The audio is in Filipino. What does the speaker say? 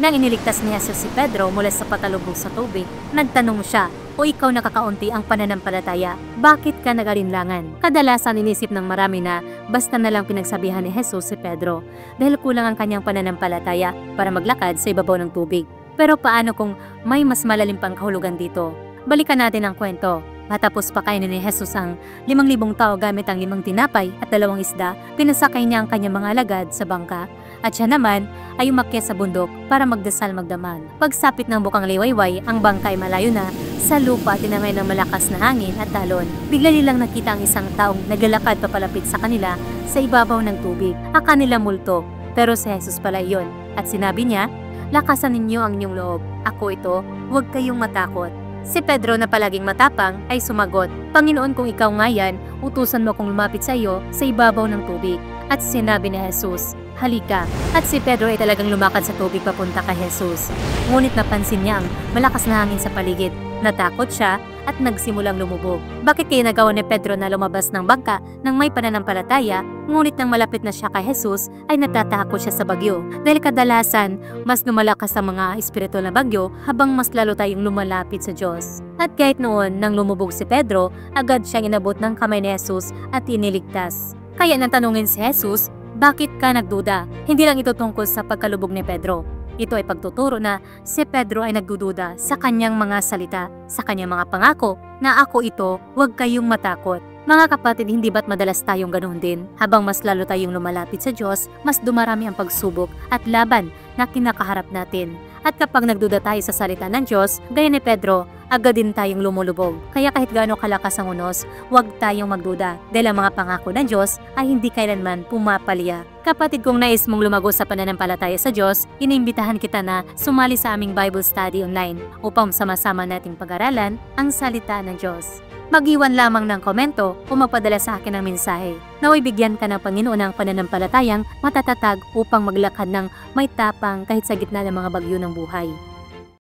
Nang iniligtas ni Jesus si Pedro mula sa patalubog sa tubig, nagtanong siya, "O ikaw nakakaunti ang pananampalataya, bakit ka nag-alinlangan?" Kadalasan inisip ng marami na basta na lang pinagsabihan ni Jesus si Pedro dahil kulang ang kanyang pananampalataya para maglakad sa ibabaw ng tubig. Pero paano kung may mas malalim pang kahulugan dito? Balikan natin ang kwento. Matapos pakainin ni Jesus ang 5,000 tao gamit ang 5 tinapay at 2 isda, pinasakay niya ang kanyang mga alagad sa bangka at siya naman ay umakyat sa bundok para magdasal magdamag. Pagsapit ng bukang liwayway, ang bangka ay malayo na sa lupa at tinangay ng malakas na hangin at talon. Bigla nilang nakita ang isang taong naglalakad papalapit sa kanila sa ibabaw ng tubig. Akala nila multo, pero si Jesus pala iyon at sinabi niya, "Lakasan ninyo ang inyong loob. Ako ito, huwag kayong matakot." Si Pedro na palaging matapang ay sumagot, "Panginoon, kung ikaw nga yan, utusan mo kong lumapit sa iyo sa ibabaw ng tubig." At sinabi ni Jesus, "Halika." At si Pedro ay talagang lumakad sa tubig papunta kay Jesus. Ngunit napansin niya ang malakas na hangin sa paligid. Natakot siya at nagsimulang lumubog. Bakit kaya nagawa ni Pedro na lumabas ng bangka nang may pananampalataya, ngunit nang malapit na siya kay Jesus ay natatakot siya sa bagyo? Dahil kadalasan, mas lumalakas ang mga espiritual na bagyo habang mas lalo tayong lumalapit sa Diyos. At kahit noon, nang lumubog si Pedro, agad siyang inabot ng kamay ni Jesus at iniligtas. Kaya nang tanungin si Jesus, "Bakit ka nagduda?" Hindi lang ito tungkol sa pagkalubog ni Pedro. Ito ay pagtuturo na si Pedro ay nagdududa sa kanyang mga salita, sa kanyang mga pangako na "Ako ito, huwag kayong matakot." Mga kapatid, hindi ba't madalas tayong ganoon din? Habang mas lalo tayong lumalapit sa Diyos, mas dumarami ang pagsubok at laban na kinakaharap natin. At kapag nagduda tayo sa salita ng Diyos, gaya ni Pedro, agad din tayong lumulubog. Kaya kahit gaano kalakas ang unos, huwag tayong magduda dahil ang mga pangako ng Diyos ay hindi kailanman pumapalya. Kapatid, kung nais mong lumago sa pananampalataya sa Diyos, iniimbitahan kita na sumali sa aming Bible Study online upang sama-sama nating pag-aralan ang salita ng Diyos. Mag-iwan lamang ng komento o magpadala sa akin ng mensahe. Naway bigyan ka ng Panginoon ng pananampalatayang matatatag upang maglakad ng may tapang kahit sa gitna ng mga bagyo ng buhay.